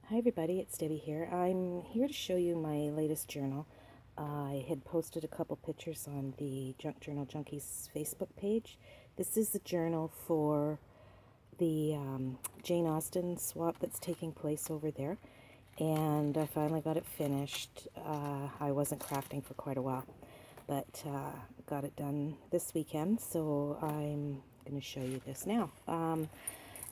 Hi everybody, it's Debbie here. I'm here to show you my latest journal. I had posted a couple pictures on the Junk Journal Junkies Facebook page. This is the journal for the Jane Austen swap that's taking place over there. And I finally got it finished. I wasn't crafting for quite a while, but got it done this weekend, so I'm going to show you this now.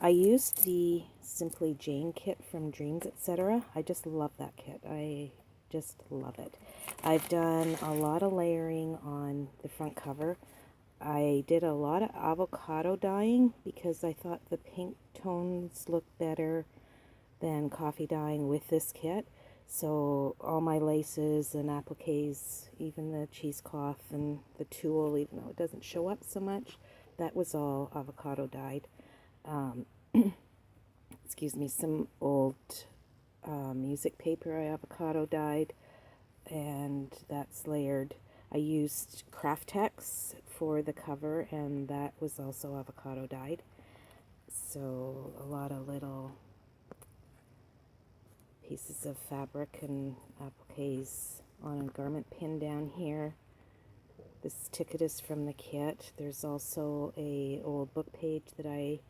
I used the Simply Jane kit from DreamzEtc. I just love that kit. I just love it. I've done a lot of layering on the front cover. I did a lot of avocado dyeing because I thought the pink tones looked better than coffee dyeing with this kit. So all my laces and appliques, even the cheesecloth and the tulle, even though it doesn't show up so much, that was all avocado dyed. Excuse me, some old music paper I avocado dyed, and that's layered. I used Craftex for the cover, and that was also avocado dyed. So a lot of little pieces of fabric and appliques on a garment pin down here. This ticket is from the kit. There's also a old book page that I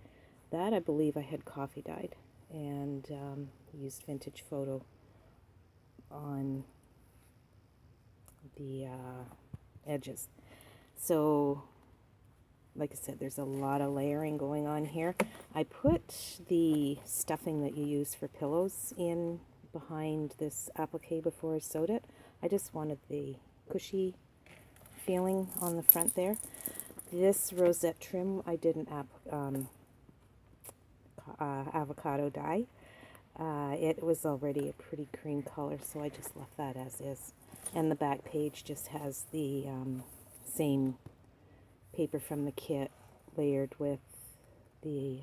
believe I had coffee dyed, and used vintage photo on the edges. So like I said, there's a lot of layering going on here. I put the stuffing that you use for pillows in behind this applique before I sewed it. I just wanted the cushy feeling on the front there. This rosette trim I didn't avocado dye. It was already a pretty cream color, so I just left that as is. And the back page just has the same paper from the kit layered with the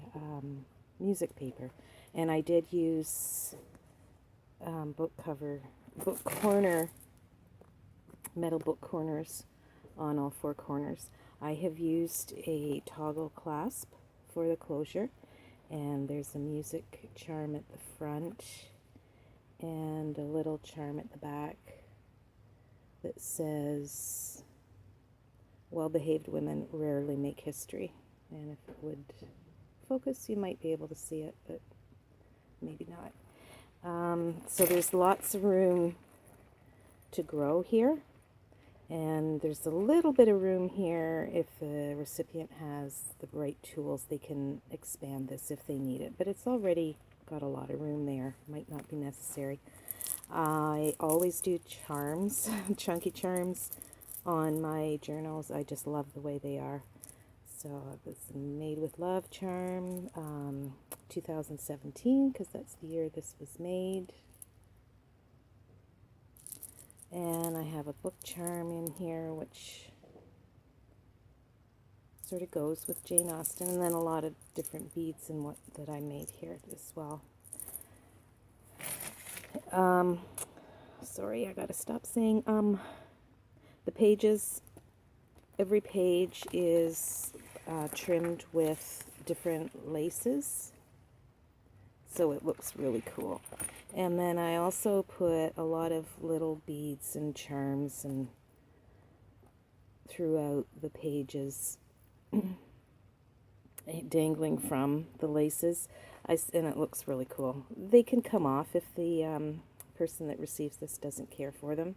music paper. And I did use metal book corners on all four corners. I have used a toggle clasp for the closure, and there's a music charm at the front and a little charm at the back that says, "Well-behaved women rarely make history." And if it would focus, you might be able to see it, but maybe not. So there's lots of room to grow here, and there's a little bit of room here if the recipient has the right tools. They can expand this if they need it, but it's already got a lot of room there. Might not be necessary. I always do charms, chunky charms on my journals. I just love the way they are. So this is Made with Love charm, 2017, because that's the year this was made. And I have a book charm in here, which sort of goes with Jane Austen, and then a lot of different beads and what that I made here as well. Sorry, I gotta stop saying the pages. Every page is trimmed with different laces, so it looks really cool. And then I also put a lot of little beads and charms and throughout the pages dangling from the laces, and it looks really cool. They can come off if the person that receives this doesn't care for them.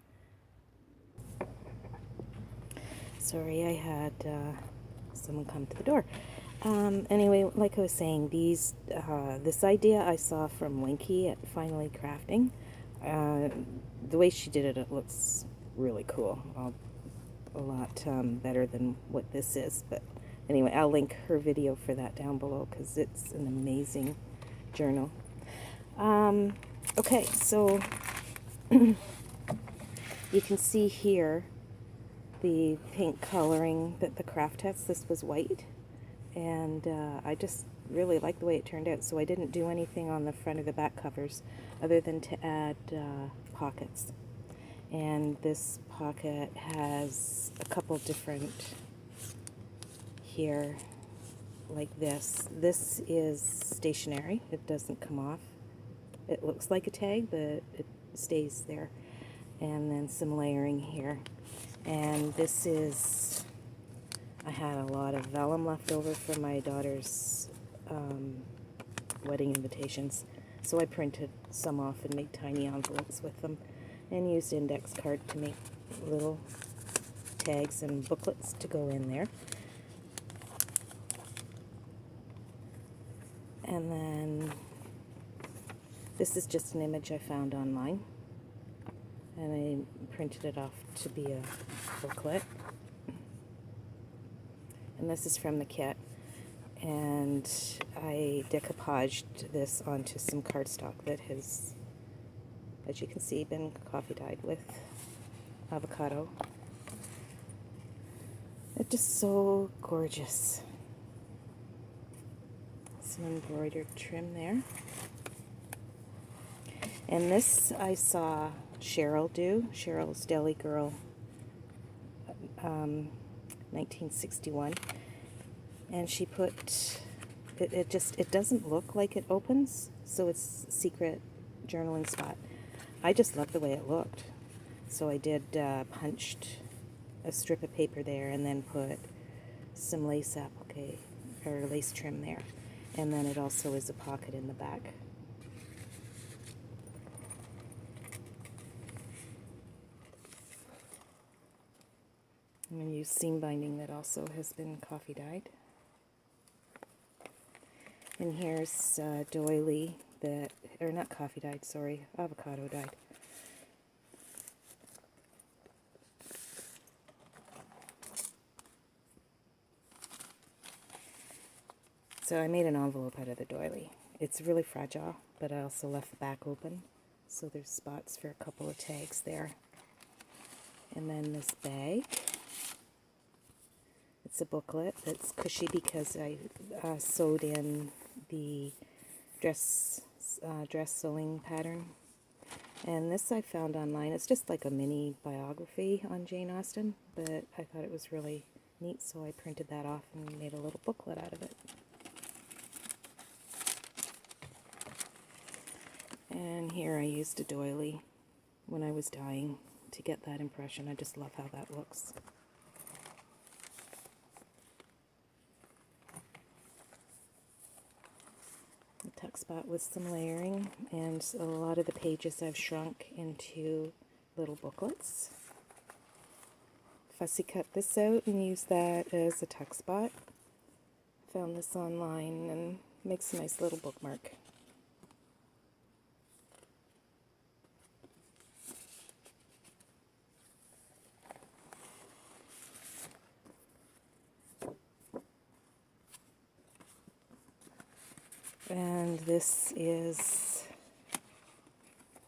Sorry, I had someone come to the door. Anyway, like I was saying, this idea I saw from Winky at Finally Crafting. The way she did it, it looks really cool. A lot better than what this is. But anyway, I'll link her video for that down below because it's an amazing journal. Okay, so you can see here the pink coloring that the Craftex. This was white, and I just really like the way it turned out, so I didn't do anything on the front or the back covers other than to add pockets. And this pocket has a couple different here, like this. This is stationary, it doesn't come off. it looks like a tag, but it stays there. And then some layering here. And this is, I had a lot of vellum left over from my daughter's wedding invitations. So I printed some off and made tiny envelopes with them and used index card to make little tags and booklets to go in there. And then this is just an image I found online, and I printed it off to be a booklet. And this is from the kit, and I decoupaged this onto some cardstock that has, as you can see, been coffee dyed with avocado. It's just so gorgeous. Some embroidered trim there. And this I saw Cheryl do, Cheryl's Deli Girl, 1961. And she put, it doesn't look like it opens, so it's secret journaling spot. I just love the way it looked. So I did punched a strip of paper there and then put some lace applique, or lace trim there. And then it also is a pocket in the back. I'm going to use seam binding that also has been coffee dyed. And here's doily that, or not coffee dyed, sorry, avocado dyed. So I made an envelope out of the doily. It's really fragile, but I also left the back open, so there's spots for a couple of tags there. And then this bag. It's a booklet that's cushy because I sewed in the dress sewing pattern. And this I found online. It's just like a mini biography on Jane Austen, but I thought it was really neat, so I printed that off and made a little booklet out of it. And here I used a doily when I was dyeing to get that impression. I just love how that looks. A tuck spot with some layering, and a lot of the pages I've shrunk into little booklets. Fussy cut this out and use that as a tuck spot. Found this online and makes a nice little bookmark. And this is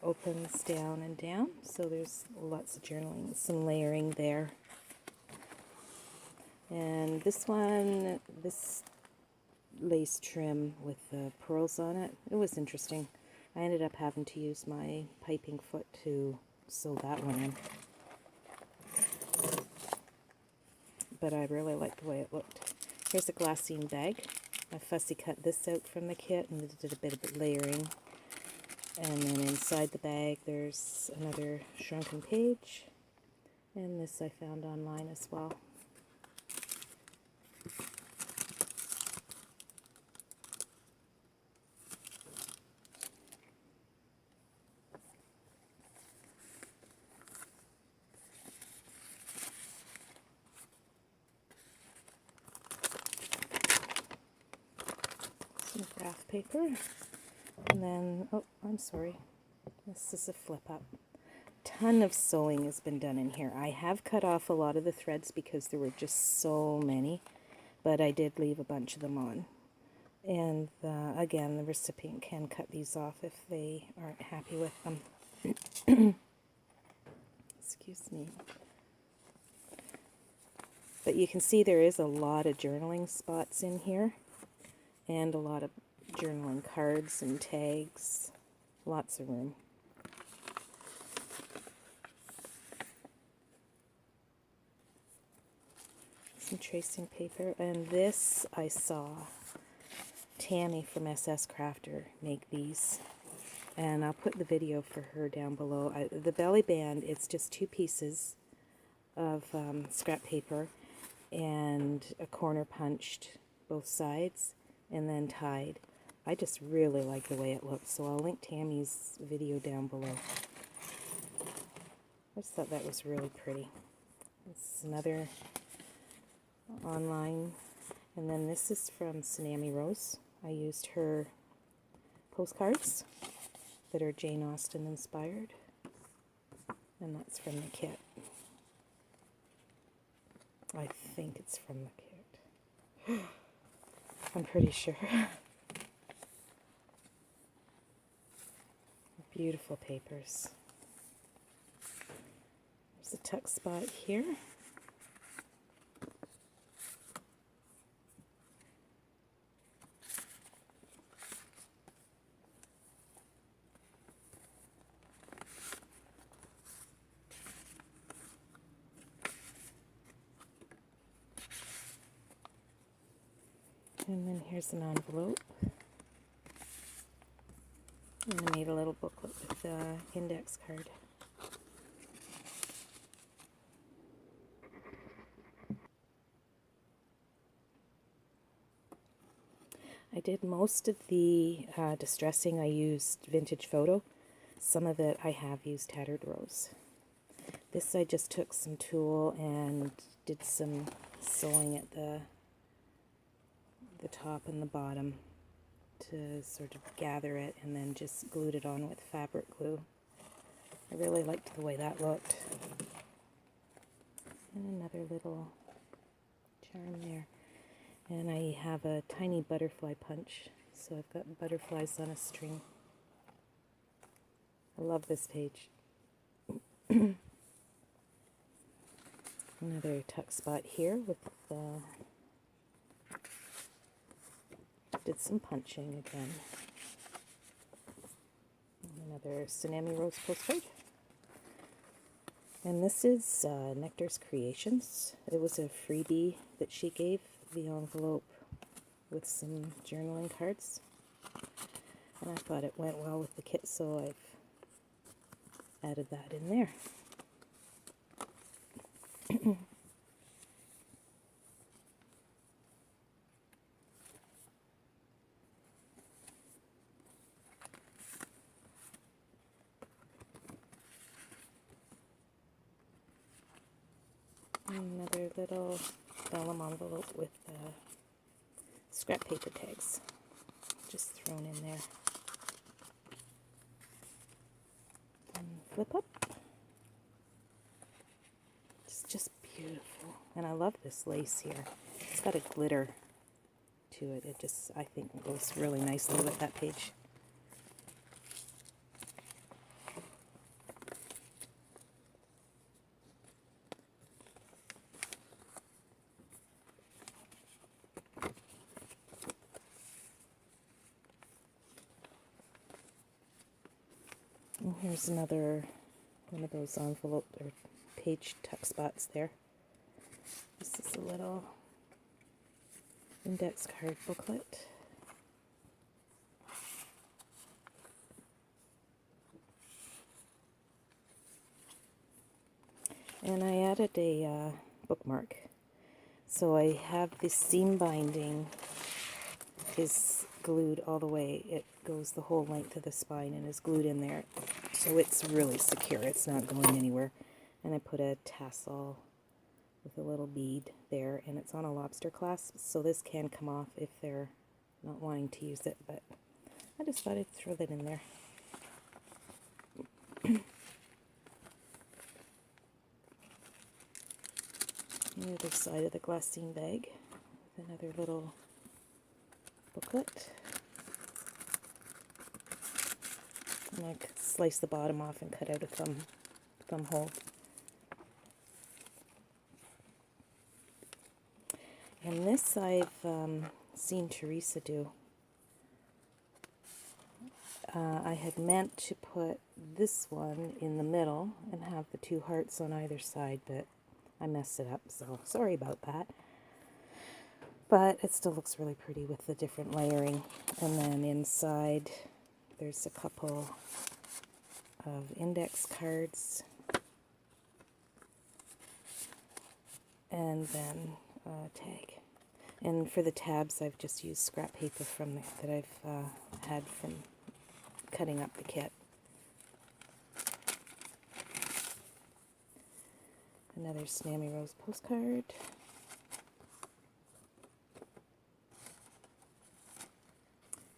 opens down and down, so there's lots of journaling, some layering there. And this one, this lace trim with the pearls on it, it was interesting. I ended up having to use my piping foot to sew that one in. But I really liked the way it looked. Here's a glassine bag. I fussy cut this out from the kit and did a bit of layering. And then inside the bag there's another shrunken page. And this I found online as well. Some graph paper. And then, oh, I'm sorry. This is a flip up. Ton of sewing has been done in here. I have cut off a lot of the threads because there were just so many, but I did leave a bunch of them on. And again, the recipient can cut these off if they aren't happy with them. Excuse me. But you can see there is a lot of journaling spots in here, and a lot of journaling cards and tags. Lots of room. Some tracing paper, and this I saw Tammy from sscrafter make these. And I'll put the video for her down below. The belly band, it's just 2 pieces of scrap paper and a corner punched both sides and then tied. I just really like the way it looks, so I'll link Tammy's video down below. I just thought that was really pretty. It's another online, and then this is from Tsunami Rose. I used her postcards that are Jane Austen inspired, and that's from the kit. I think it's from the kit. I'm pretty sure. Beautiful papers. There's a tuck spot here. And then here's an envelope. And I made a little booklet with the index card. I did most of the distressing. I used vintage photo. Some of it I have used tattered rose. This I just took some tulle and did some sewing at the top and the bottom to sort of gather it, and then just glued it on with fabric glue. I really liked the way that looked. And another little charm there. And I have a tiny butterfly punch, so I've got butterflies on a string. I love this page. Another tuck spot here with did some punching again. Another Tsunami Rose postcard. And this is Nectar's Creations. It was a freebie that she gave, the envelope with some journaling cards. And I thought it went well with the kit, so I've added that in there. Another little vellum envelope with scrap paper tags just thrown in there. And flip up. It's just beautiful. And I love this lace here. It's got a glitter to it. It just, I think, goes really nicely with that page. And here's another one of those envelope or page tuck spots there. This is a little index card booklet. And I added a bookmark. So I have this seam binding is glued all the way. It goes the whole length of the spine and is glued in there. So it's really secure. It's not going anywhere. And I put a tassel with a little bead there, and it's on a lobster clasp, so this can come off if they're not wanting to use it, but I just thought I'd throw that in there. The other side of the glassine bag with another little booklet. And I slice the bottom off and cut out a thumb hole. And this I've seen Teresa do. I had meant to put this one in the middle and have the 2 hearts on either side, but I messed it up, so sorry about that. But it still looks really pretty with the different layering. And then inside there's a couple of index cards, and then a tag. And for the tabs, I've just used scrap paper from that I've had from cutting up the kit. Another Tsunami Rose postcard.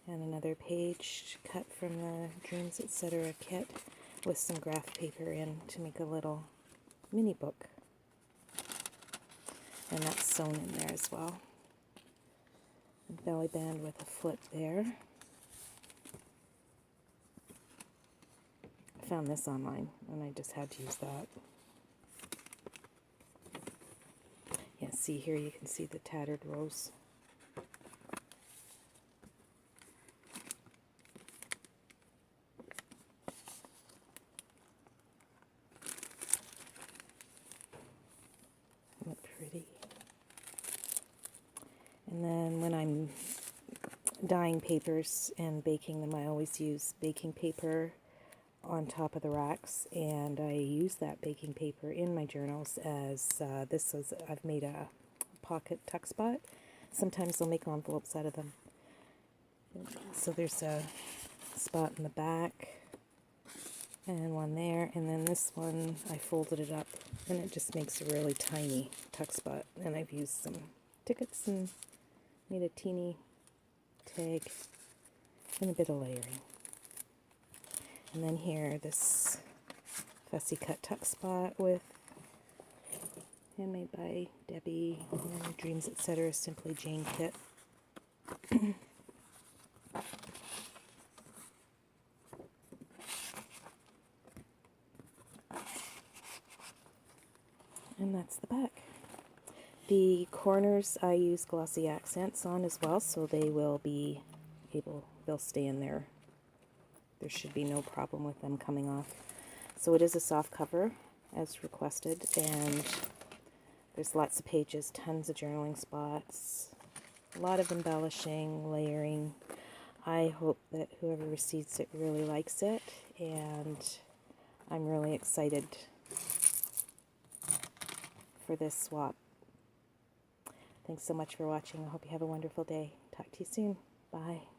And another page cut from the DreamzEtc kit with some graph paper in to make a little mini book. And that's sewn in there as well. And belly band with a flip there. I found this online and I just had to use that. Yeah, see here you can see the tattered rose. Look pretty. And then when I'm dyeing papers and baking them, I always use baking paper on top of the racks, and I use that baking paper in my journals as I've made a pocket tuck spot. Sometimes I'll make envelopes out of them. So there's a spot in the back and one there, and then this one I folded it up and it just makes a really tiny tuck spot, and I've used some tickets and made a teeny tag and a bit of layering. And then here, this fussy cut tuck spot with handmade by Debbie and DreamzEtc Simply Jane kit. And that's the back. The corners I use glossy accents on as well, so they will be they'll stay in there. There should be no problem with them coming off. So it is a soft cover as requested, and there's lots of pages, tons of journaling spots, a lot of embellishing, layering. I hope that whoever receives it really likes it, and I'm really excited for this swap. Thanks so much for watching. I hope you have a wonderful day. Talk to you soon. Bye.